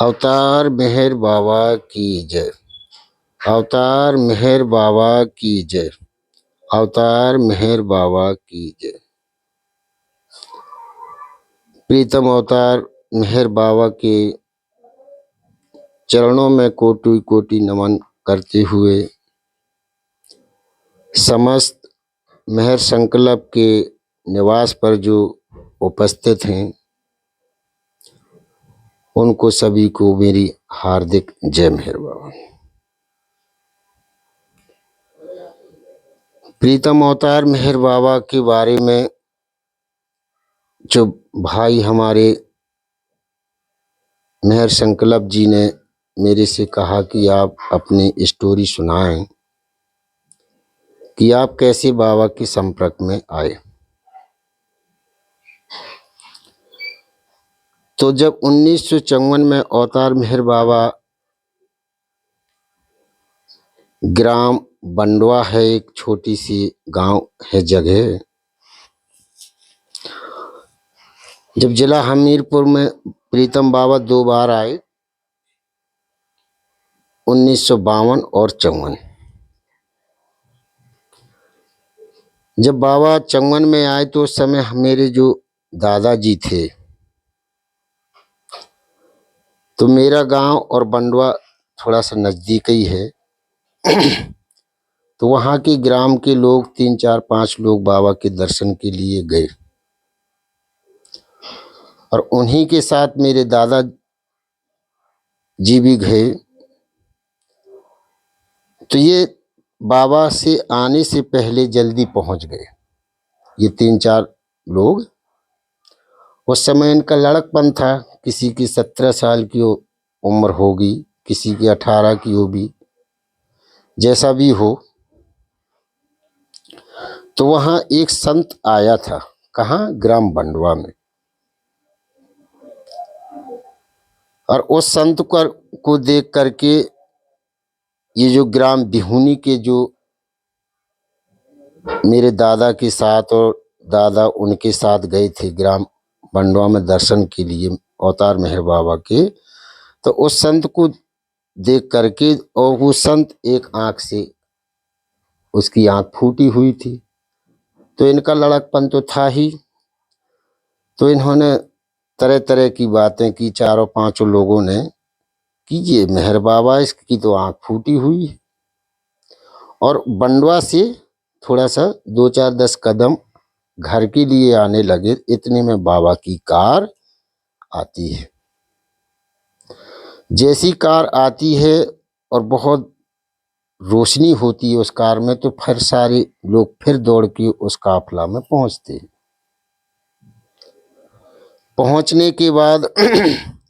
अवतार मेहर बाबा की जय। अवतार मेहर बाबा की जय। अवतार मेहर बाबा की जय। प्रीतम अवतार मेहर बाबा के चरणों में कोटि कोटि नमन करते हुए समस्त मेहर संकल्प के निवास पर जो उपस्थित हैं उनको सभी को मेरी हार्दिक जय मेहर बाबा। प्रीतम अवतार मेहर बाबा के बारे में जो भाई हमारे मेहर संकल्प जी ने मेरे से कहा कि आप अपनी स्टोरी सुनाएं कि आप कैसे बाबा के संपर्क में आए। तो जब 1954 में अवतार मेहर बाबा ग्राम बंडवा है, एक छोटी सी गांव है जगह, जब जिला हमीरपुर में प्रीतम बाबा 2 बार आए, 1952 और 54। जब बाबा 54 में आए तो उस समय मेरे जो दादाजी थे, तो मेरा गांव और बंडवा थोड़ा सा नज़दीक ही है तो वहाँ के ग्राम के लोग 3, 4, 5 लोग बाबा के दर्शन के लिए गए और उन्हीं के साथ मेरे दादा जी भी गए। तो ये बाबा से आने से पहले जल्दी पहुंच गए ये 3, 4 लोग। उस समय इनका लड़कपन था, किसी की 17 साल की उम्र होगी, किसी की 18 की होगी, जैसा भी हो। तो वहाँ एक संत आया था, कहाँ? ग्राम बंडवा में। और उस संत को देख करके ये जो ग्राम बिहुनी के जो मेरे दादा के साथ और दादा उनके साथ गए थे ग्राम बंडवा में दर्शन के लिए अवतार मेहर बाबा के, तो उस संत को देख करके, और वो संत एक आंख से उसकी आंख फूटी हुई थी, तो इनका लड़कपन तो था ही। तो इन्होंने तरह तरह की बातें की, 4-5 लोगों ने, कि ये मेहर बाबा, इसकी तो आंख फूटी हुई है। और बंडवा से थोड़ा सा 2-4-10 कदम घर के लिए आने लगे, इतने में बाबा की कार आती है। जैसी कार आती है और बहुत रोशनी होती है उस कार में, तो फिर सारे लोग फिर दौड़ के उस काफिला में पहुंचते हैं। पहुंचने के बाद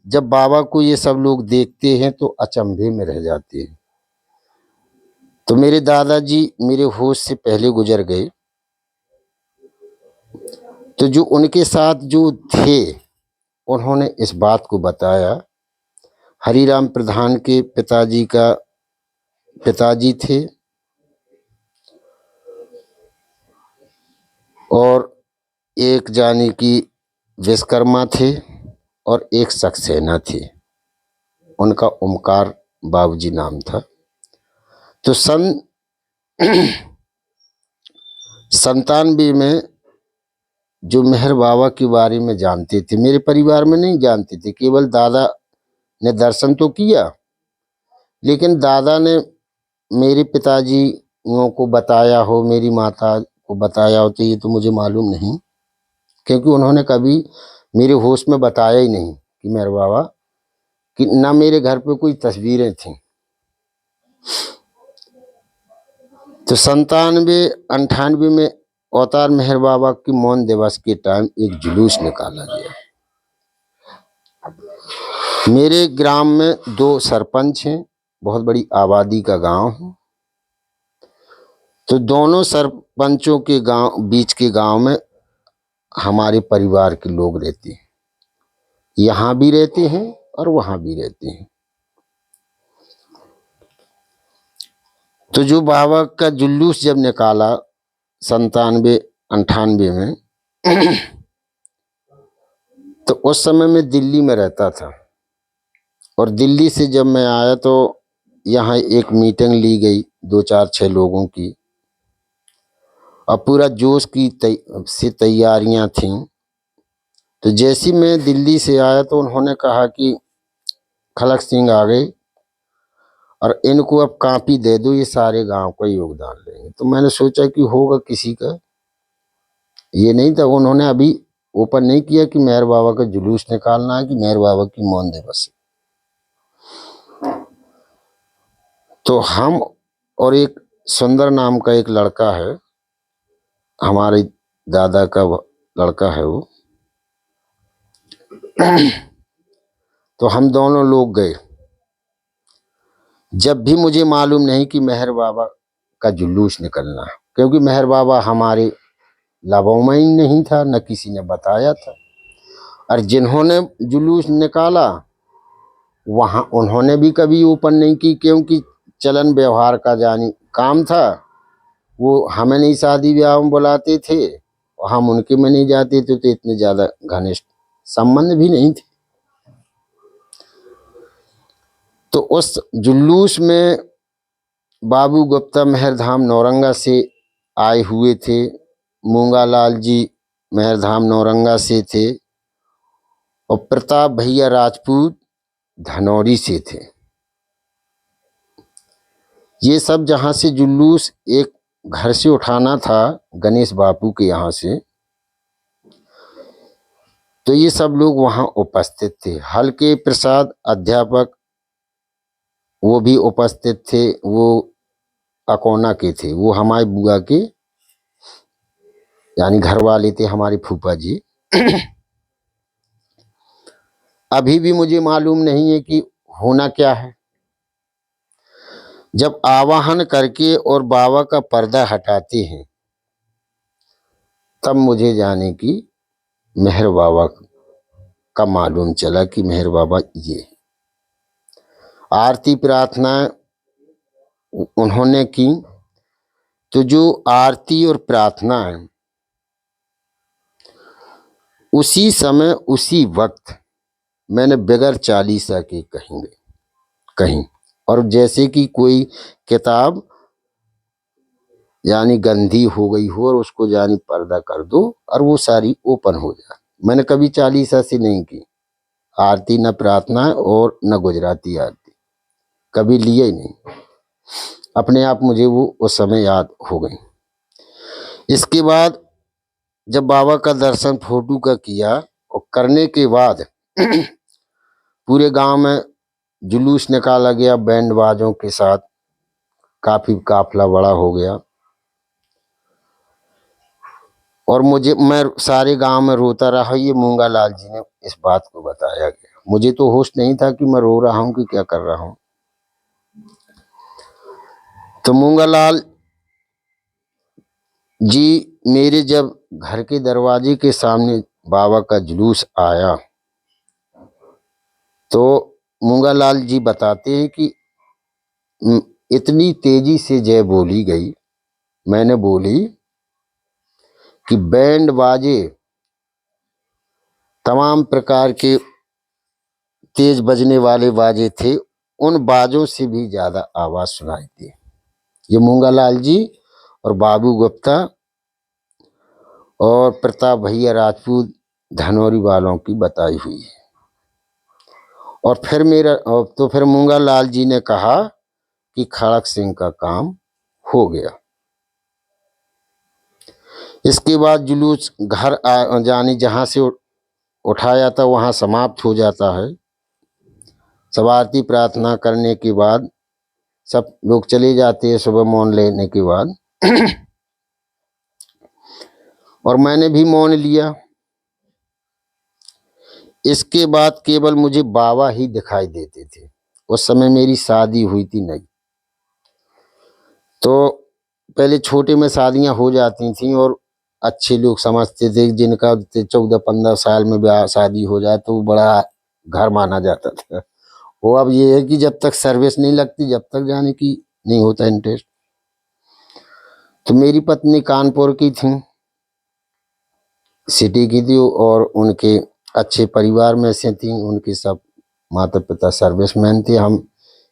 जब बाबा को ये सब लोग देखते हैं तो अचंभे में रह जाते हैं। तो मेरे दादाजी मेरे होश से पहले गुजर गए, तो जो उनके साथ जो थे उन्होंने इस बात को बताया। हरिराम प्रधान के पिताजी थे और एक जानी की विश्वकर्मा थे और एक सक्सेना थे, उनका ओमकार बाबूजी नाम था। तो 97 में जो मेहर बाबा के बारे में जानते थे, मेरे परिवार में नहीं जानते थे, केवल दादा ने दर्शन तो किया, लेकिन दादा ने मेरे पिताजी को बताया हो, मेरी माता को बताया हो, तो ये तो मुझे मालूम नहीं, क्योंकि उन्होंने कभी मेरे होश में बताया ही नहीं कि मेहर बाबा, कि ना मेरे घर पे कोई तस्वीरें थीं। तो 97-98 में अवतार मेहर बाबा की मौन दिवस के टाइम एक जुलूस निकाला गया। मेरे ग्राम में 2 सरपंच हैं, बहुत बड़ी आबादी का गांव है। तो दोनों सरपंचों के बीच के गांव में हमारे परिवार के लोग रहते हैं, यहाँ भी रहते हैं और वहाँ भी रहते हैं। तो जो बाबा का जुलूस जब निकाला 97-98 में तो उस समय मैं दिल्ली में रहता था। और दिल्ली से जब मैं आया तो यहाँ एक मीटिंग ली गई 2 4 6 लोगों की, और पूरा जोश की से तैयारियां थीं। तो जैसी मैं दिल्ली से आया तो उन्होंने कहा कि खलक सिंह आ गए और इनको अब कॉपी दे दो, ये सारे गांव का योगदान लेंगे। तो मैंने सोचा कि होगा किसी का, ये नहीं था। उन्होंने अभी ओपन नहीं किया कि मेहर बाबा का जुलूस निकालना है कि मेहर बाबा की मौन दिवस है। तो हम और एक सुंदर नाम का एक लड़का है, हमारे दादा का लड़का है वो, तो हम दोनों लोग गए। जब भी मुझे मालूम नहीं कि मेहर बाबा का जुलूस निकलना है, क्योंकि मेहर बाबा हमारे लाभों में ही नहीं था, न किसी ने बताया था। और जिन्होंने जुलूस निकाला वहाँ उन्होंने भी कभी ओपन नहीं की, क्योंकि चलन व्यवहार का जानी काम था। वो हमें नहीं शादी ब्याह में बुलाते थे और हम उनके में नहीं जाते थे, तो इतने ज़्यादा घनिष्ठ संबंध भी नहीं थे। तो उस जुलूस में बाबू गुप्ता मेहरधाम नौरंगा से आए हुए थे, मूंगालाल जी मेहरधाम नौरंगा से थे, और प्रताप भैया राजपूत धनौरी से थे। ये सब जहाँ से जुलूस एक घर से उठाना था गणेश बापू के यहाँ से, तो ये सब लोग वहाँ उपस्थित थे। हल्के प्रसाद अध्यापक वो भी उपस्थित थे, वो अकोना के थे, वो हमारे बुआ के यानी घर वाले थे, हमारे फूफा जी। अभी भी मुझे मालूम नहीं है कि होना क्या है। जब आवाहन करके और बाबा का पर्दा हटाते हैं तब मुझे जाने की मेहर बाबा का मालूम चला कि मेहर बाबा ये। आरती प्रार्थना उन्होंने की, तो जो आरती और प्रार्थना है उसी समय उसी वक्त मैंने बगैर चालीसा के कहीं, और जैसे कि कोई किताब यानी गंदी हो गई हो और उसको यानी पर्दा कर दो और वो सारी ओपन हो जाए। मैंने कभी चालीसा से नहीं की आरती, न प्रार्थना और न गुजराती आरती, कभी लिया ही नहीं। अपने आप मुझे वो उस समय याद हो गई। इसके बाद जब बाबा का दर्शन फोटो का किया और करने के बाद पूरे गांव में जुलूस निकाला गया बैंड बाजों के साथ, काफी काफिला बड़ा हो गया। और मैं सारे गांव में रोता रहा। ये मूंगालाल जी ने इस बात को बताया गया। मुझे तो होश नहीं था कि मैं रो रहा हूं कि क्या कर रहा हूं। तो मूंगालाल जी मेरे जब घर के दरवाजे के सामने बाबा का जुलूस आया तो मूंगालाल जी बताते हैं कि इतनी तेजी से जय बोली गई। मैंने बोली कि बैंड बाजे तमाम प्रकार के तेज बजने वाले बाजे थे, उन बाजों से भी ज्यादा आवाज सुनाई दी। ये मूंगालाल जी और बाबू गुप्ता और प्रताप भैया राजपूत धनौरी वालों की बताई हुई है। और फिर मूंगालाल जी ने कहा कि खड़क सिंह का काम हो गया। इसके बाद जुलूस घर जानी जहाँ से उठाया था वहाँ समाप्त हो जाता है। सब आरती प्रार्थना करने के बाद सब लोग चले जाते हैं सुबह मौन लेने के बाद। और मैंने भी मौन लिया। इसके बाद केवल मुझे बाबा ही दिखाई देते थे। उस समय मेरी शादी हुई थी नहीं, तो पहले छोटे में शादियां हो जाती थी और अच्छे लोग समझते थे जिनका 14-15 साल में ब्याह शादी हो जाए तो बड़ा घर माना जाता था। वो अब ये है कि जब तक सर्विस नहीं लगती जब तक जाने की नहीं होता इंटरेस्ट। तो मेरी पत्नी कानपुर की थी, सिटी की थी, और उनके अच्छे परिवार में से थी, उनके सब माता पिता सर्विसमैन थे, हम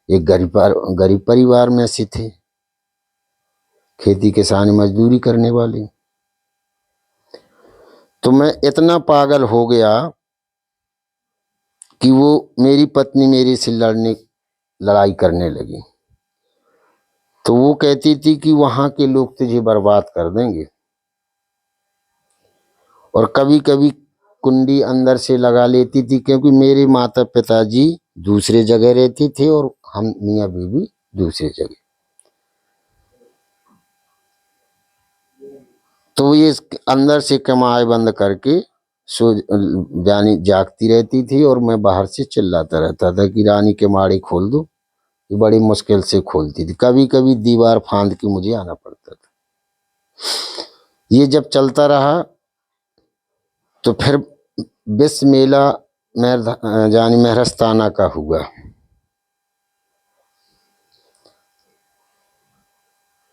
एक गरीब परिवार में से थे, खेती किसानी मजदूरी करने वाले। तो मैं इतना पागल हो गया कि वो मेरी पत्नी मेरे से लड़ाई करने लगी। तो वो कहती थी कि वहां के लोग तुझे बर्बाद कर देंगे, और कभी कभी कुंडी अंदर से लगा लेती थी, क्योंकि मेरे माता पिताजी दूसरे जगह रहते थे और हम मियाँ बीवी दूसरी जगह। तो ये अंदर से कमाए बंद करके सो जागती रहती थी, और मैं बाहर से चिल्लाता रहता था कि रानी के माड़े खोल दो। ये बड़ी मुश्किल से खोलती थी, कभी कभी दीवार फांद के मुझे आना पड़ता था। ये जब चलता रहा तो फिर विश्व मेला जानी मेहरस्ताना का हुआ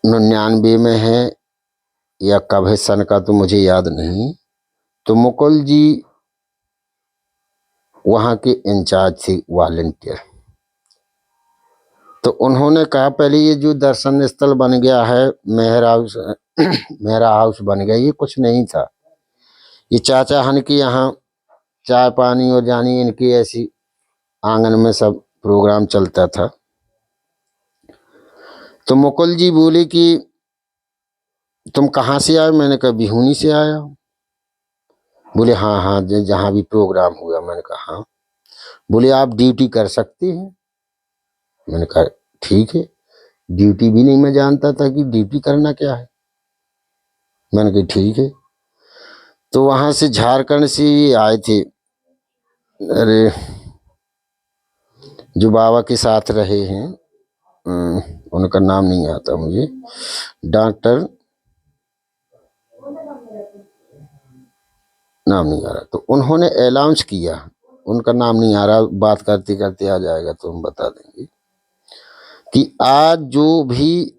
99 में है या कब है सन का तो मुझे याद नहीं। तो मुकुल जी वहां के इंचार्ज थे, वॉलंटियर। तो उन्होंने कहा पहले ये जो दर्शन स्थल बन गया है मेहरा हाउस बन गया, ये कुछ नहीं था। ये चाचा हन के यहाँ चाय पानी और जानी इनकी ऐसी आंगन में सब प्रोग्राम चलता था। तो मुकुल जी बोले कि तुम कहाँ से आए? मैंने कहा बिहूनी से आया। बोले हाँ हाँ जहाँ भी प्रोग्राम हुआ। मैंने कहा हाँ। बोले आप ड्यूटी कर सकते हैं? मैंने कहा ठीक है। ड्यूटी भी नहीं मैं जानता था कि ड्यूटी करना क्या है। मैंने कहा ठीक है। तो वहां से झारखंड से आए थे, अरे जो बाबा के साथ रहे हैं, उनका नाम नहीं आता मुझे, डॉक्टर नाम नहीं आ रहा। तो उन्होंने अनाउंस किया, उनका नाम नहीं आ रहा, बात करते करते आ जाएगा तो हम बता देंगे, कि आज जो भी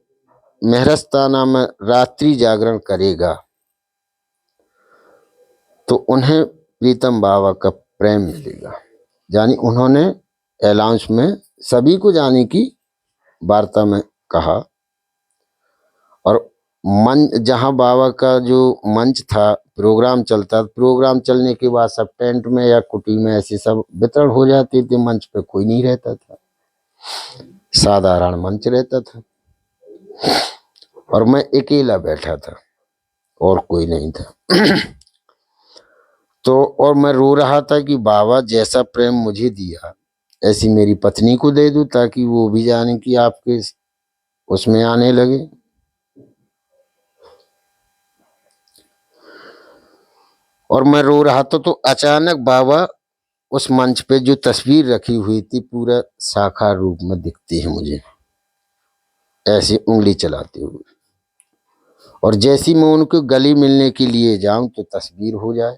मेहरस्ताना में रात्रि जागरण करेगा तो उन्हें प्रीतम बाबा का प्रेम मिलेगा। यानी उन्होंने अनाउंस में सभी को जाने की वार्ता में कहा। और जहां बाबा का जो मंच था, प्रोग्राम चलता, प्रोग्राम चलने के बाद सब टेंट में या कुटी में ऐसे सब वितरण हो जाते थे। मंच पे कोई नहीं रहता था, साधारण मंच रहता था, और मैं अकेला बैठा था और कोई नहीं था। तो और मैं रो रहा था कि बाबा जैसा प्रेम मुझे दिया ऐसी मेरी पत्नी को दे दूं, ताकि वो भी जाने कि आपके उसमें आने लगे। और मैं रो रहा था तो अचानक बाबा उस मंच पे जो तस्वीर रखी हुई थी पूरा साकार रूप में दिखती है मुझे, ऐसी उंगली चलाते हुए। और जैसी मैं उनको गले मिलने के लिए जाऊं तो तस्वीर हो जाए,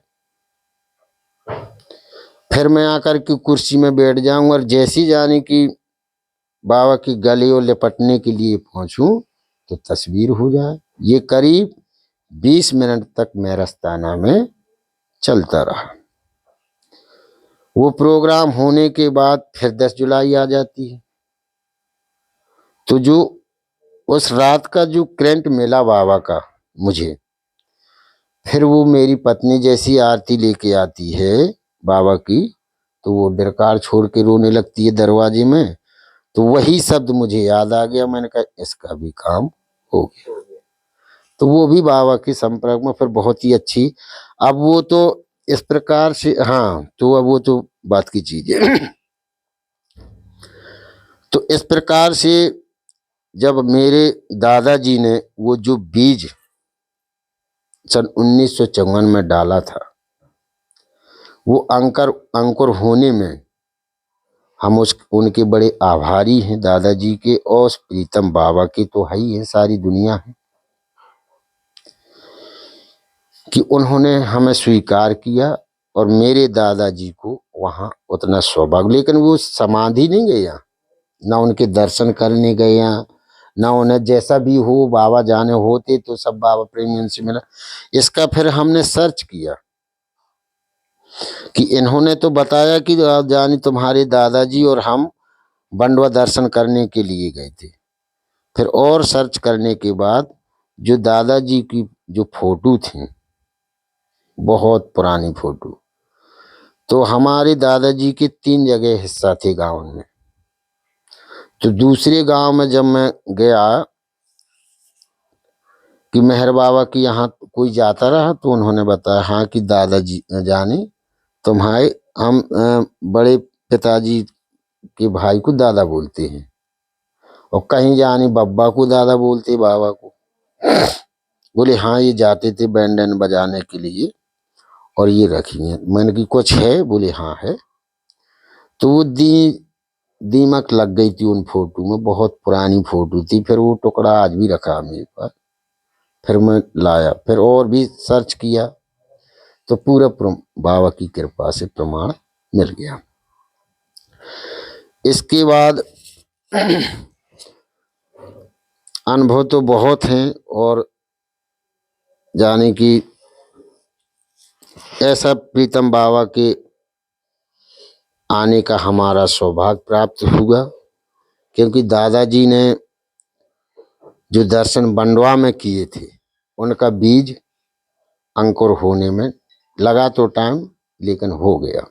फिर मैं आकर के कुर्सी में बैठ जाऊं, और जैसी जाने की बाबा की गले और लिपटने के लिए पहुंचूं तो तस्वीर हो जाए। ये करीब 20 मिनट तक मेहरस्ताना में चलता रहा। वो प्रोग्राम होने के बाद फिर 10 जुलाई आ जाती है। तो जो उस रात का जो करंट मिला बाबा का मुझे, फिर वो मेरी पत्नी जैसी आरती लेके आती है बाबा की, तो वो डरकार छोड़ के रोने लगती है दरवाजे में। तो वही शब्द मुझे याद आ गया। मैंने कहा इसका भी काम हो गया। तो वो भी बाबा के संपर्क में फिर बहुत ही अच्छी। अब वो तो इस प्रकार से, हाँ तो अब वो तो बात की चीज है। तो इस प्रकार से जब मेरे दादाजी ने वो जो बीज सन 1954 में डाला था, वो अंकुर होने में हम उनके बड़े आभारी हैं, दादाजी के और प्रीतम बाबा के तो है ही है, सारी दुनिया है, कि उन्होंने हमें स्वीकार किया। और मेरे दादाजी को वहाँ उतना सौभाग्य, लेकिन वो समाधि नहीं गया, ना उनके दर्शन करने गया, ना उन्हें जैसा भी हो बाबा जाने होते तो सब बाबा प्रेमियन से मिला। इसका फिर हमने सर्च किया कि इन्होंने तो बताया कि जानी तुम्हारे दादाजी और हम बंडवा दर्शन करने के लिए गए थे। फिर और सर्च करने के बाद जो दादाजी की जो फोटो थी, बहुत पुरानी फोटो, तो हमारे दादाजी के 3 जगह हिस्सा थे गांव में। तो दूसरे गांव में जब मैं गया कि मेहर बाबा की यहाँ कोई जाता रहा, तो उन्होंने बताया हाँ कि दादाजी जानी तुम्हारे हम बड़े पिताजी के भाई को दादा बोलते हैं, और कहीं जानी बब्बा को दादा बोलते बाबा को। बोले हाँ ये जाते थे बैंड एंड बजाने के लिए और ये रखी है। मैंने कि कुछ है? बोले हाँ है। तो वो दीमक लग गई थी उन फोटो में, बहुत पुरानी फोटो थी। फिर वो टुकड़ा आज भी रखा मेरे पास। फिर मैं लाया, फिर और भी सर्च किया, तो पूरा बाबा की कृपा से प्रमाण मिल गया। इसके बाद अनुभव तो बहुत हैं, और जाने की ऐसा प्रीतम बाबा के आने का हमारा सौभाग्य प्राप्त हुआ, क्योंकि दादाजी ने जो दर्शन बंडवा में किए थे उनका बीज अंकुर होने में लगा तो टाइम, लेकिन हो गया।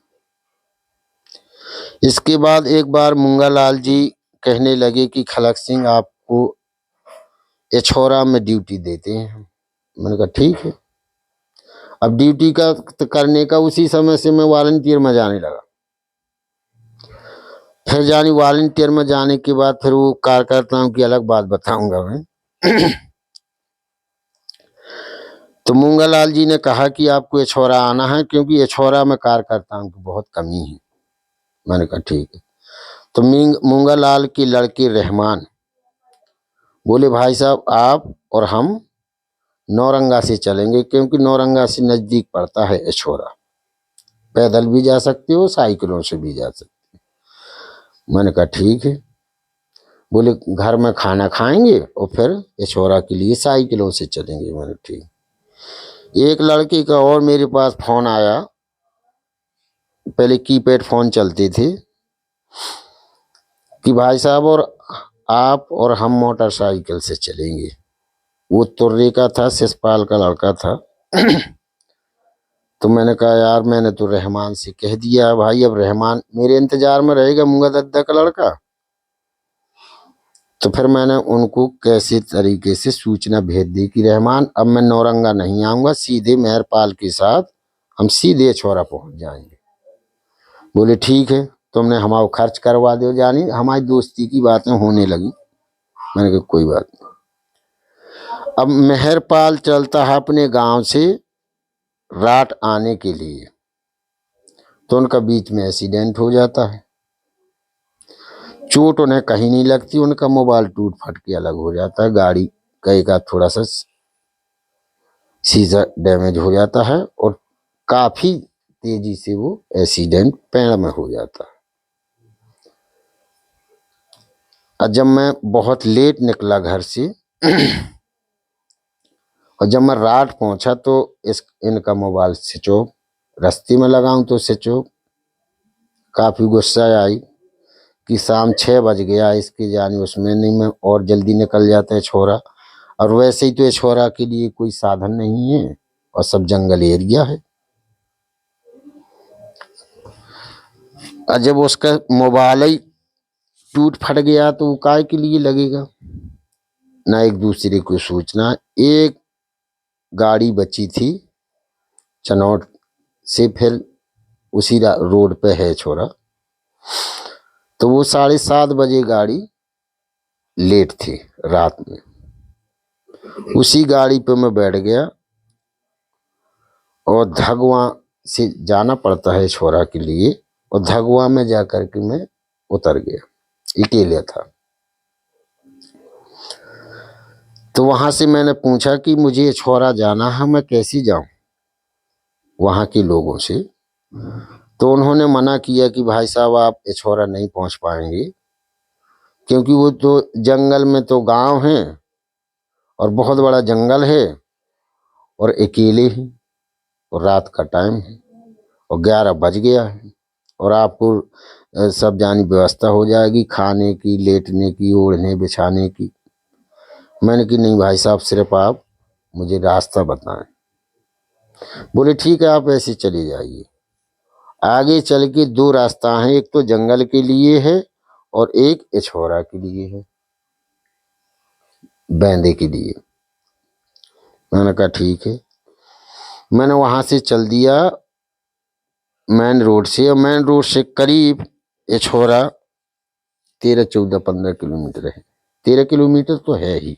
इसके बाद एक बार मुंगालाल जी कहने लगे कि खलक सिंह आपको एछोरा में ड्यूटी देते हैं। मैंने कहा ठीक है। अब ड्यूटी का करने का उसी समय से मैं वॉलंटियर में जाने लगा। फिर जानी वॉलंटियर में जाने के बाद फिर वो कार्यकर्ताओं की अलग बात बताऊंगा मैं। तो मुंगालाल जी ने कहा कि आपको एछोरा आना है, क्योंकि एछोरा में कार्यकर्ताओं की बहुत कमी है। मैंने कहा ठीक है। तो मुंगालाल के लड़के रहमान बोले भाई साहब आप और हम नौरंगा से चलेंगे, क्योंकि नौरंगा से नजदीक पड़ता है एछोरा। पैदल भी जा सकते हो, साइकिलों से भी जा सकते हो। मैंने कहा ठीक है। बोले घर में खाना खाएंगे और फिर एछोरा के लिए साइकिलों से चलेंगे। मैंने ठीक। एक लड़के का और मेरे पास फोन आया, पहले कीपैड फोन चलते थे, कि भाई साहब और आप और हम मोटरसाइकिल से चलेंगे। वो तुर्रे का था, सिसपाल का लड़का था। तो मैंने कहा यार मैंने तो रहमान से कह दिया भाई, अब रहमान मेरे इंतजार में रहेगा, मुंगा दद्दा का लड़का। तो फिर मैंने उनको कैसे तरीके से सूचना भेज दी कि रहमान अब मैं नौरंगा नहीं आऊंगा, सीधे मेहरपाल के साथ हम सीधे छोरा पहुंच जाएंगे। बोले ठीक है, तुमने हमारा खर्च करवा दो, जानी हमारी दोस्ती की बातें होने लगी। मैंने कहा कोई बात नहीं। अब मेहरपाल चलता है अपने गांव से राट आने के लिए, तो उनका बीच में एक्सीडेंट हो जाता है। चोट उन्हें कहीं नहीं लगती, उनका मोबाइल टूट फट के अलग हो जाता है, गाड़ी कहीं का थोड़ा सा शीशा डैमेज हो जाता है, और काफी तेजी से वो एक्सीडेंट पेड़ में हो जाता है। और जब मैं बहुत लेट निकला घर से और जब मैं रात पहुंचा तो इनका मोबाइल स्विच ऑफ, रास्ते में लगाऊं तो स्विच ऑफ। काफी गुस्सा आई कि शाम 6 बज गया, इसकी जानी उसमें नहीं, मैं और जल्दी निकल जाता है छोरा, और वैसे ही तो ये छोरा के लिए कोई साधन नहीं है और सब जंगल एरिया है। और जब उसका मोबाइल ही टूट फट गया तो वो काय के लिए लगेगा ना, एक दूसरे को सूचना। एक गाड़ी बची थी चनौट से, फिर उसी रोड पे है छोरा, तो वो 7:30 बजे गाड़ी लेट थी रात में। उसी गाड़ी पे मैं बैठ गया और धगवा से जाना पड़ता है छोरा के लिए, और धगवा में जाकर के मैं उतर गया, अकेले था। तो वहां से मैंने पूछा कि मुझे छोरा जाना है, मैं कैसे जाऊं वहां के लोगों से। तो उन्होंने मना किया कि भाई साहब आप छोरा नहीं पहुंच पाएंगे, क्योंकि वो तो जंगल में तो गांव है और बहुत बड़ा जंगल है, और अकेले ही, और रात का टाइम है, और 11 बज गया है और आपको सब जानी व्यवस्था हो जाएगी खाने की, लेटने की, ओढ़ने बिछाने की। मैंने कि नहीं भाई साहब, सिर्फ आप मुझे रास्ता बताएं। बोले ठीक है, आप ऐसे चले जाइए। आगे चल के 2 रास्ता हैं, एक तो जंगल के लिए है और एक इछोरा के लिए है, बैंदे के लिए। मैंने कहा ठीक है। मैंने वहां से चल दिया मेन रोड से, और मेन रोड से करीब इछोरा 13, 14, 15 किलोमीटर है। 13 किलोमीटर तो है ही।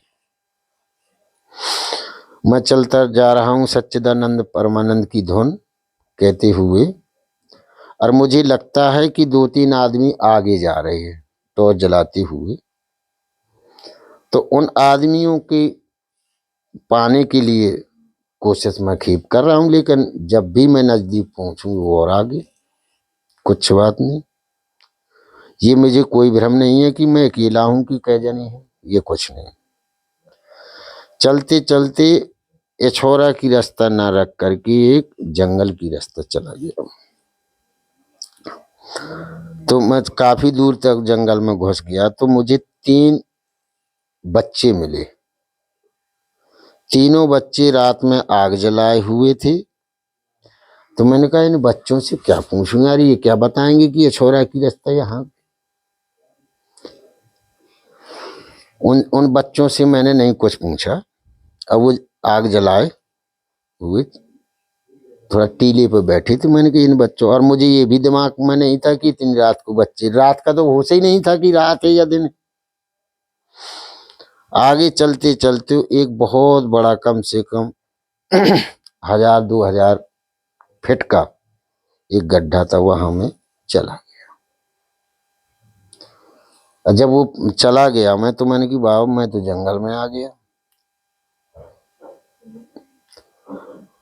मैं चलता जा रहा हूँ सच्चिदानंद परमानंद की धुन कहते हुए, और मुझे लगता है कि 2-3 आदमी आगे जा रहे हैं टॉर्च जलाते हुए। तो उन आदमियों के पाने के लिए कोशिश मैं खूब कर रहा हूँ, लेकिन जब भी मैं नजदीक पहुंचूं वो और आगे। कुछ बात नहीं, ये मुझे कोई भ्रम नहीं है कि मैं अकेला हूं कि कई जने हैं, ये कुछ नहीं। चलते चलते इछोरा की रास्ता ना रख करके एक जंगल की रास्ता चला गया। तो मैं काफी दूर तक जंगल में घुस गया तो मुझे 3 बच्चे मिले। तीनों बच्चे रात में आग जलाए हुए थे। तो मैंने कहा इन बच्चों से क्या पूछूं यार, ये क्या बताएंगे कि इछोरा की रास्ता यहाँ। उन बच्चों से मैंने नहीं कुछ पूछा। अब वो आग जलाए हुए थोड़ा टीले पे बैठे थे। मैंने कहा इन बच्चों, और मुझे ये भी दिमाग में नहीं था कि इतनी रात को बच्चे, रात का तो होश ही नहीं था कि रात है या दिन। आगे चलते चलते एक बहुत बड़ा, कम से कम 1000-2000 फीट का एक गड्ढा था, वहां में चला गया। और जब वो चला गया मैं, तो मैंने कि बाबा मैं तो जंगल में आ गया।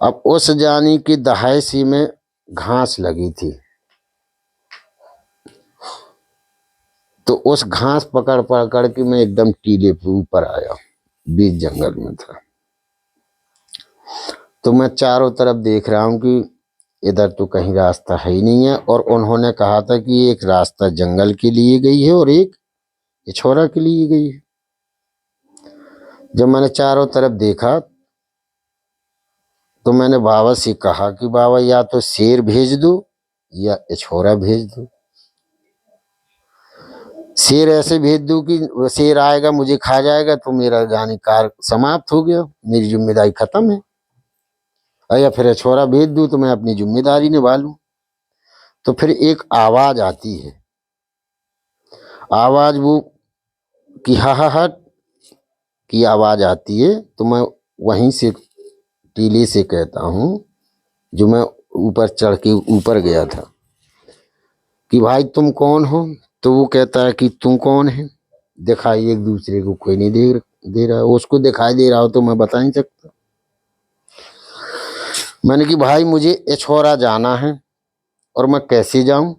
अब उस जानी की दहाई में घास लगी थी, तो उस घास पकड़ पकड़ के मैं एकदम टीले पे ऊपर आया, बीच जंगल में था। तो मैं चारों तरफ देख रहा हूं कि इधर तो कहीं रास्ता है ही नहीं है, और उन्होंने कहा था कि एक रास्ता जंगल के लिए गई है और एक इछोरा के लिए गई है। जब मैंने चारों तरफ देखा तो मैंने बाबा से कहा कि बाबा या तो शेर भेज दो या इछोरा भेज दो। शेर ऐसे भेज दो कि शेर आएगा मुझे खा जाएगा तो मेरा जानी कार समाप्त हो गया, मेरी जिम्मेदारी खत्म है, या फिर इछोरा भेज दूं तो मैं अपनी जिम्मेदारी निभा लूं। तो फिर एक आवाज आती है, आवाज वो की हाहाहट की आवाज आती है। तो मैं वहीं से टीले से कहता हूँ, जो मैं ऊपर चढ़ के ऊपर गया था, कि भाई तुम कौन हो। तो वो कहता है कि तुम कौन है। दिखाई एक दूसरे को कोई नहीं दे रहा, उसको दिखाई दे रहा हो तो मैं बता नहीं सकता। मैंने कि भाई मुझे इछोरा जाना है और मैं कैसे जाऊं।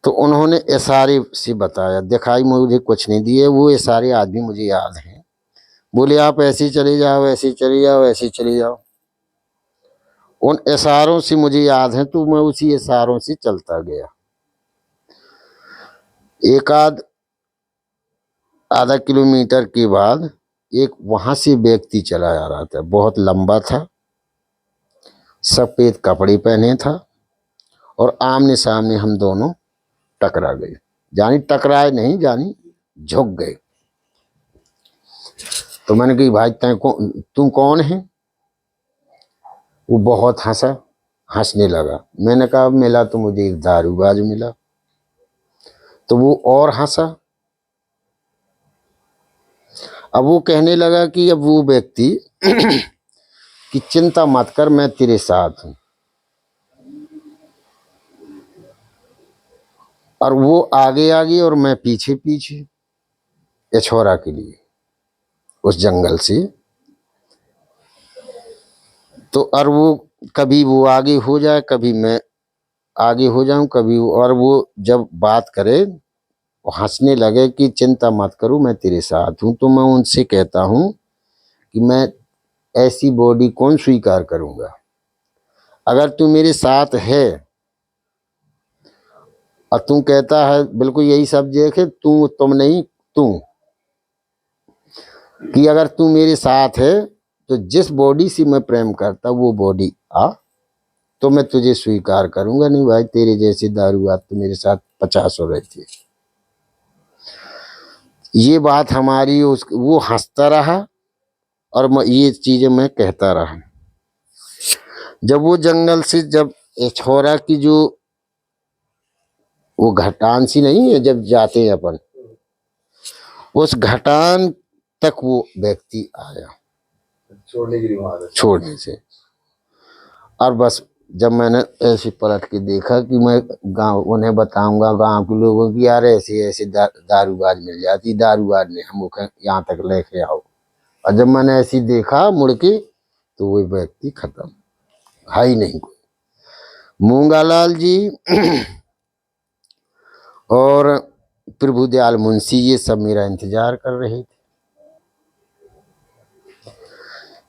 तो उन्होंने इशारे से बताया, दिखाई मुझे कुछ नहीं दिए, वो इशारे आज भी मुझे याद हैं। बोले आप ऐसे चले जाओ, ऐसे चले जाओ, ऐसे चले जाओ। उन इशारों से मुझे याद है, तो मैं उसी इशारों से चलता गया। एक आधा किलोमीटर के बाद एक वहां से व्यक्ति चला आ रहा था, बहुत लंबा था, सफेद कपड़े पहने था, और आमने सामने हम दोनों टकरा गए। जानी टकराए नहीं, जानी झुक गए। तो मैंने कही भाई तुम कौन है। वो बहुत हंसा, हंसने लगा। मैंने कहा मिला तो मुझे एक दारूबाज मिला। तो वो और हंसा। अब वो कहने लगा कि अब वो व्यक्ति कि चिंता मत कर, मैं तेरे साथ हूं। और वो आगे आगे और मैं पीछे पीछे, इछोरा के लिए उस जंगल से। तो और वो कभी वो आगे हो जाए, कभी मैं आगे हो जाऊं, कभी और वो जब बात करे हंसने लगे कि चिंता मत करो मैं तेरे साथ हूं। तो मैं उनसे कहता हूं कि मैं ऐसी बॉडी कौन स्वीकार करूंगा। अगर तू मेरे साथ है और तू कहता है बिल्कुल यही सब्जेक्ट है, तू तुम नहीं तू, कि अगर तू मेरे साथ है तो जिस बॉडी से मैं प्रेम करता वो बॉडी आ, तो मैं तुझे स्वीकार करूंगा। नहीं भाई, तेरे जैसे दारूबाज तो मेरे साथ 50 हो रहे थे। ये बात हमारी, वो हंसता रहा और ये चीजें मैं कहता रहा। जब वो जंगल से, जब छोरा की जो वो घटान सी नहीं है, जब जाते हैं अपन, उस घटान तक वो व्यक्ति आया छोड़ने से। और बस जब मैंने ऐसे पलट के देखा कि मैं गांव उन्हें बताऊंगा, गांव के लोगों की, यार ऐसे ऐसे दारूबाज मिल जाती, दारूबाज ने हमको यहाँ तक लेके आओ। और जब मैंने ऐसे देखा मुड़ के, तो वो व्यक्ति खत्म, है ही नहीं कोई। मूंगालाल जी और प्रभुदयाल मुंशी ये सब मेरा इंतजार कर रहे थे।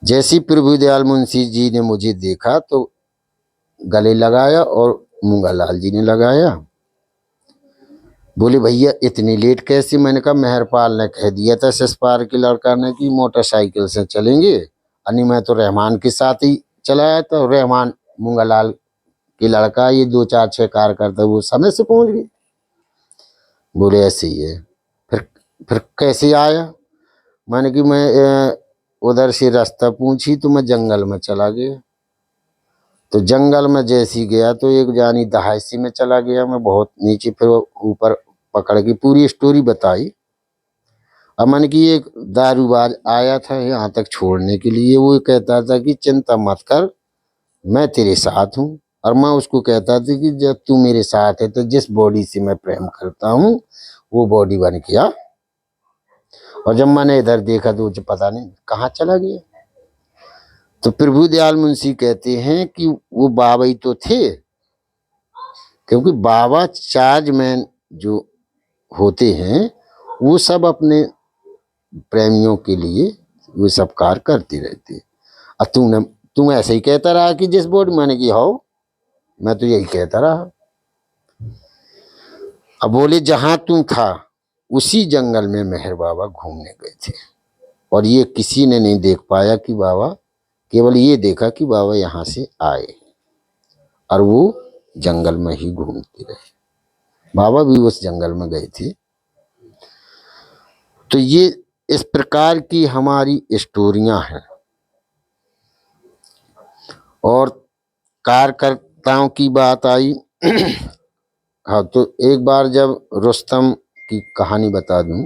जैसे प्रभुदयाल मुंशी जी ने मुझे देखा तो गले लगाया और मूंगालाल जी ने लगाया। बोले भैया इतनी लेट कैसे? मैंने कहा मेहरपाल ने कह दिया था ससपार के लड़का ने कि मोटरसाइकिल से चलेंगे, अनि मैं तो रहमान के साथ ही चला आया था। रहमान मूंगालाल के लड़का, ये 2 4 6 कार करता, वो समय से पहुंच गए। बोले ऐसे ही है। फिर कैसे आया? मैंने कि मैं उधर से रास्ता पूछी तो मैं जंगल में चला गया। तो जंगल में जैसी गया तो एक जानी दहाइसी में चला गया मैं, बहुत नीचे, फिर ऊपर पकड़ के पूरी स्टोरी बताई। अब मैंने कि एक दारूबाज आया था यहाँ तक छोड़ने के लिए, वो कहता था कि चिंता मत कर, मैं तेरे साथ हूँ। और मैं उसको कहता था कि जब तू मेरे साथ है तो जिस बॉडी से मैं प्रेम करता हूँ वो बॉडी बन गया। और जब मैंने इधर देखा तो मुझे पता नहीं कहाँ चला गया। तो प्रभुदयाल मुंशी कहते हैं कि वो बाबा ही तो थे, क्योंकि बाबा चार्जमैन जो होते हैं वो सब अपने प्रेमियों के लिए वो सब कार्य करते रहते। और तू ऐसे ही कहता रहा कि जिस बोर्ड मैंने की हो, मैं तो यही कहता रहा। अब बोले जहां तू था उसी जंगल में मेहर बाबा घूमने गए थे, और ये किसी ने नहीं देख पाया कि बाबा, केवल ये देखा कि बाबा यहाँ से आए और वो जंगल में ही घूमते रहे। बाबा भी उस जंगल में गए थे। तो ये इस प्रकार की हमारी स्टोरियां हैं। और कार्यकर्ताओं की बात आई हाँ, तो एक बार जब रुस्तम की कहानी बता दूं,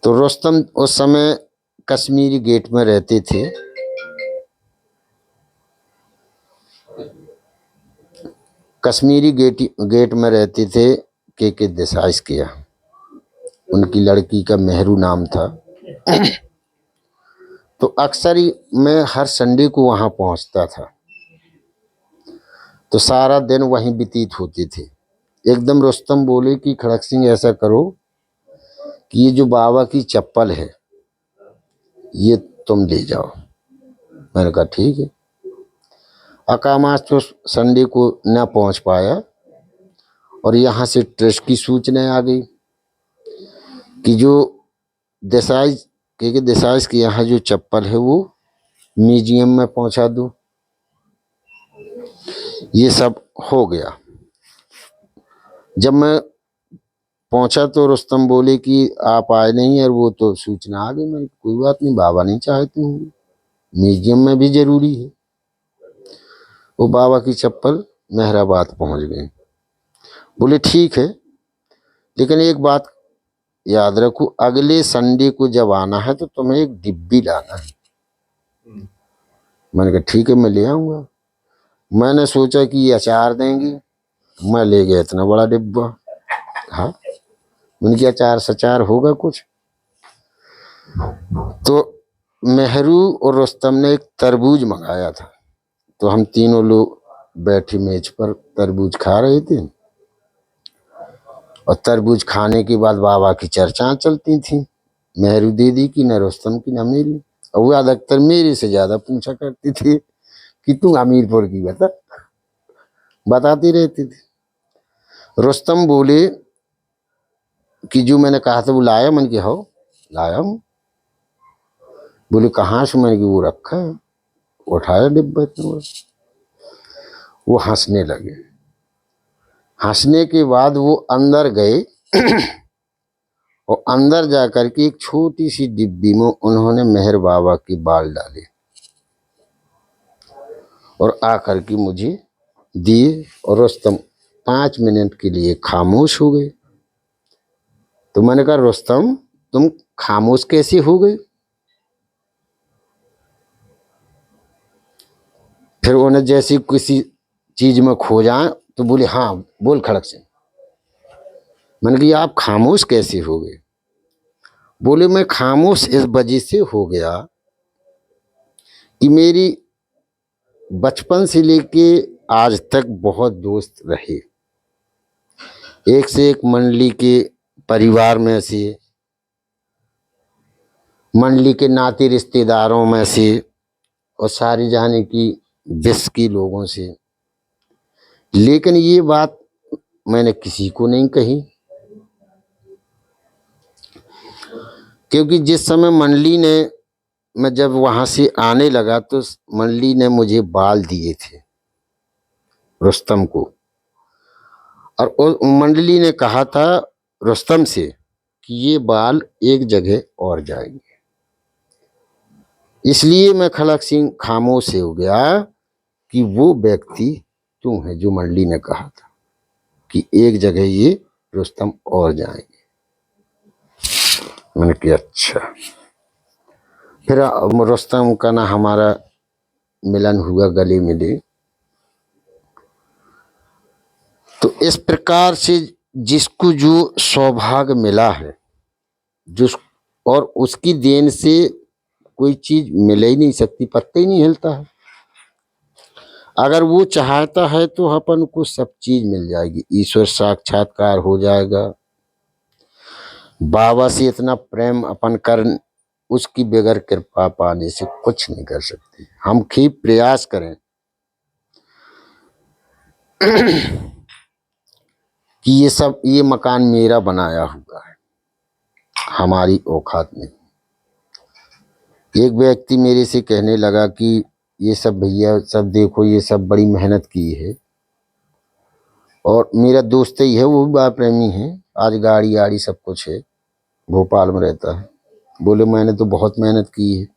तो रुस्तम उस समय कश्मीरी गेट में रहते थे। कश्मीरी गेट में रहते थे के देसाई के यहाँ, उनकी लड़की का मेहरू नाम था। तो अक्सर ही मैं हर संडे को वहाँ पहुँचता था, तो सारा दिन वहीं व्यतीत होते थे। एकदम रुस्तम बोले कि खड़क सिंह ऐसा करो कि ये जो बाबा की चप्पल है ये तुम ले जाओ। मैंने कहा ठीक है। अकामास तो संडे को न पहुंच पाया, और यहाँ से ट्रस्ट की सूचना आ गई कि जो देसाई के यहाँ जो चप्पल है वो म्यूजियम में पहुंचा दो। ये सब हो गया। जब मैं पहुंचा तो रुस्तम बोले कि आप आए नहीं, और वो तो सूचना आ गई। मैं कोई बात नहीं, बाबा नहीं चाहते हूँ, म्यूजियम में भी जरूरी है। वो बाबा की चप्पल मेहराबाद पहुंच गई। बोले ठीक है, लेकिन एक बात याद रखो, अगले संडे को जब आना है तो तुम्हें एक डिब्बी लाना है। मैंने कहा ठीक है, मैं ले आऊंगा। मैंने सोचा कि ये अचार देंगी, मैं ले गया इतना बड़ा डिब्बा। हाँ, मैंने कहा अचार सचार होगा कुछ। तो मेहरू और रुस्तम ने एक तरबूज मंगाया था, तो हम तीनों लोग बैठे मेज पर तरबूज खा रहे थे। और तरबूज खाने के बाद बाबा की चर्चा चलती थी, मेहरू दीदी की, न रुस्तम की, न मेरी। और वो अधिकतर मेरे से ज्यादा पूछा करती थी कि तू हमीरपुर की बताती रहती थी। रुस्तम बोले कि जो मैंने कहा था वो लाया? मन की हो लाया हूँ। बोले कहाँ से? मैंने कि वो रखा है। उठाया डिब्बे में। वो हंसने लगे। हंसने के बाद वो अंदर गए और अंदर जाकर के एक छोटी सी डिब्बी में उन्होंने मेहर बाबा के बाल डाले और आकर के मुझे दिए। और रुस्तम 5 मिनट के लिए खामोश हो गए। तो मैंने कहा रुस्तम तुम खामोश कैसे हो गए? फिर उन्हें जैसी किसी चीज में खो जाए तो बोले हाँ बोल खड़क से। मैंने कहा आप खामोश कैसे हो गए? बोले मैं खामोश इस वजह से हो गया कि मेरी बचपन से लेके आज तक बहुत दोस्त रहे। एक से एक मंडली के परिवार में से, मंडली के नाते रिश्तेदारों में से और सारी जाने की विश्व के लोगों से, लेकिन ये बात मैंने किसी को नहीं कही। क्योंकि जिस समय मंडली ने, मैं जब वहां से आने लगा तो मंडली ने मुझे बाल दिए थे रुस्तम को, और उस मंडली ने कहा था रुस्तम से कि ये बाल एक जगह और जाएंगे। इसलिए मैं खड़क सिंह खामोश हो गया कि वो व्यक्ति तू है जो मंडली ने कहा था कि एक जगह ये रुस्तम और जाएंगे। मैंने कहा अच्छा। फिर रुस्तम का ना हमारा मिलन हुआ, गले मिले। तो इस प्रकार से जिसको जो सौभाग्य मिला है, जिस और उसकी देन से कोई चीज मिल ही नहीं सकती, पत्ता ही नहीं हिलता है। अगर वो चाहता है तो अपन को सब चीज मिल जाएगी, ईश्वर साक्षात्कार हो जाएगा। बाबा से इतना प्रेम अपन कर, उसकी बगैर कृपा पाने से कुछ नहीं कर सकते। हम खूब प्रयास करें कि ये मकान मेरा बनाया हुआ है, हमारी औकात नहीं। एक व्यक्ति मेरे से कहने लगा कि ये सब भैया सब देखो, ये सब बड़ी मेहनत की है। और मेरा दोस्त ही है, वो भी बड़ा प्रेमी है, आज गाड़ी आड़ी सब कुछ है, भोपाल में रहता है। बोले मैंने तो बहुत मेहनत की है।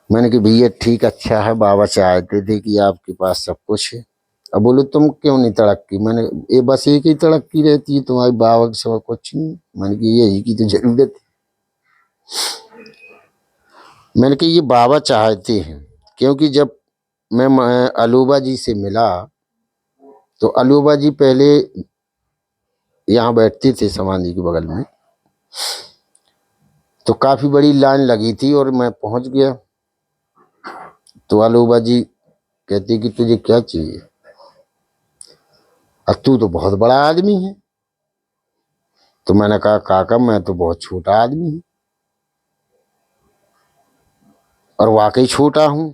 मैंने कि भैया ठीक अच्छा है, बाबा चाहते थे कि आपके पास सब कुछ है। अब बोले तुम क्यों नहीं तड़कती? मैंने ये बस एक ही तड़कती रहती है, तुम्हारी बाबा के सिवा कुछ नहीं। मैंने कि यही की तो जरूरत है। मैंने कि ये बाबा चाहते हैं, क्योंकि जब मैं अलूबा जी से मिला तो अलूबा जी पहले यहाँ बैठते थे समाधि के बगल में, तो काफी बड़ी लाइन लगी थी और मैं पहुंच गया। तो अलूबा जी कहती कि तुझे क्या चाहिए? अब तू तो बहुत बड़ा आदमी है। तो मैंने कहा काका मैं तो बहुत छोटा आदमी हूं, और वाकई छोटा हूं।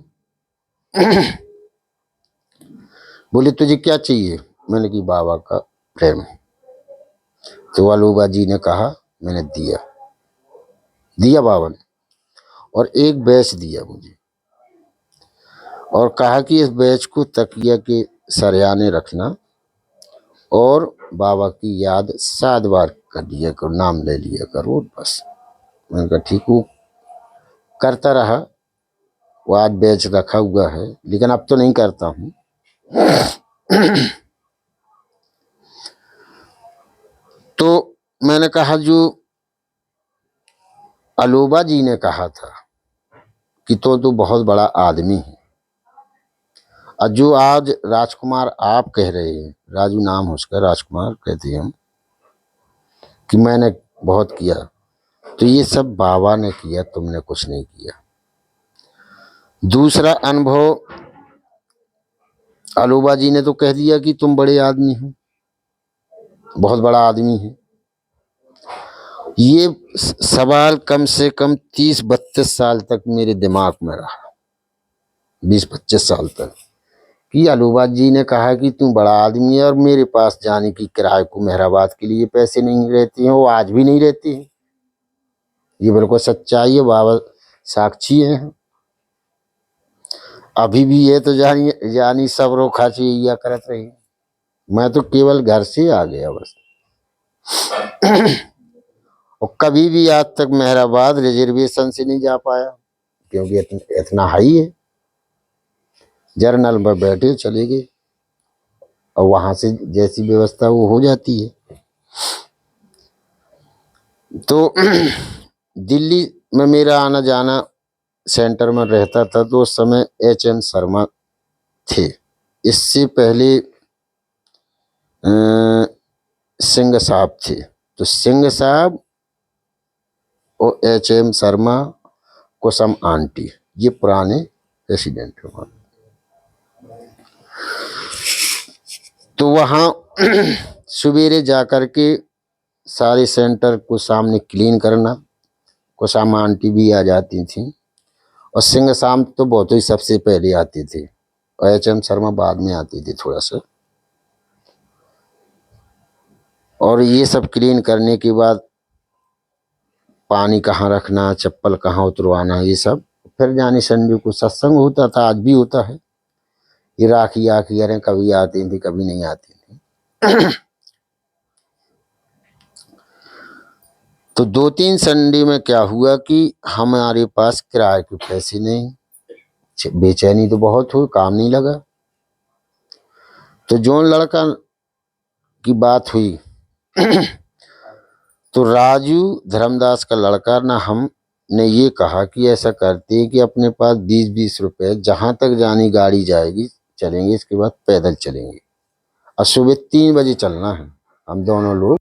बोले तुझे क्या चाहिए? मैंने कि बाबा का प्रेम। तो अलूबा जी ने कहा, मैंने दिया बाबा ने, और एक बैच दिया मुझे, और कहा कि इस बैच को तकिया के सरियाने रखना और बाबा की याद 7 बार कर लिया करो, नाम ले लिया करो बस। मैंने कहा ठीक, वो करता रहा। वो आज बैच रखा हुआ है, लेकिन अब तो नहीं करता हूँ। तो मैंने कहा जो अलूबा जी ने कहा था कि तो बहुत बड़ा आदमी है, और जो आज राजकुमार आप कह रहे हैं, राजू नाम है उसका, राजकुमार कहते हैं हम, कि मैंने बहुत किया, तो ये सब बाबा ने किया, तुमने कुछ नहीं किया। दूसरा अनुभव, अलूबा जी ने तो कह दिया कि तुम बड़े आदमी हो, बहुत बड़ा आदमी है, ये सवाल कम से कम 30-32 साल तक मेरे दिमाग में रहा, 20-25 साल तक, कि अलूबा जी ने कहा कि तू बड़ा आदमी है और मेरे पास जाने की किराए को मेहराबाद के लिए पैसे नहीं रहते हैं, वो आज भी नहीं रहती हैं। ये बिल्कुल सच्चाई है, बाबा साक्षी है। अभी भी ये तो जानी सब रो खाची या करत रही। मैं तो केवल घर से आ गया बस। और कभी भी आज तक मेहराबाद रिजर्वेशन से नहीं जा पाया, क्योंकि इतना हाई है। जर्नल में बैठे चले गए और वहां से जैसी व्यवस्था वो हो जाती है। तो दिल्ली में मेरा आना जाना सेंटर में रहता था, तो उस समय HM शर्मा थे। इससे पहले सिंह साहब थे। तो सिंह साहब और HM शर्मा, कुसुम आंटी, ये पुराने रेसिडेंट हैं वहाँ। तो वहाँ सवेरे जाकर के सारे सेंटर को सामने क्लीन करना, कुसुम आंटी भी आ जाती थी, और सिंह साहब तो बहुत ही सबसे पहले आते थे, और HM शर्मा बाद में आती थी थोड़ा सा। और ये सब क्लीन करने के बाद पानी कहाँ रखना, चप्पल कहाँ उतरवाना, ये सब। फिर जानी संडे को सत्संग होता था, आज भी होता है। ये राखी आखी अरे कभी आती थी कभी नहीं आती थी। तो 2-3 संडे में क्या हुआ कि हमारे पास किराए के पैसे नहीं, बेचैनी तो बहुत हुई, काम नहीं लगा। तो जो लड़का की बात हुई तो राजू धर्मदास का लड़का ना, हमने ये कहा कि ऐसा करते हैं कि अपने पास 20-20 रुपए, जहां तक जानी गाड़ी जाएगी चलेंगे, इसके बाद पैदल चलेंगे, और सुबह 3 बजे चलना है हम दोनों लोग।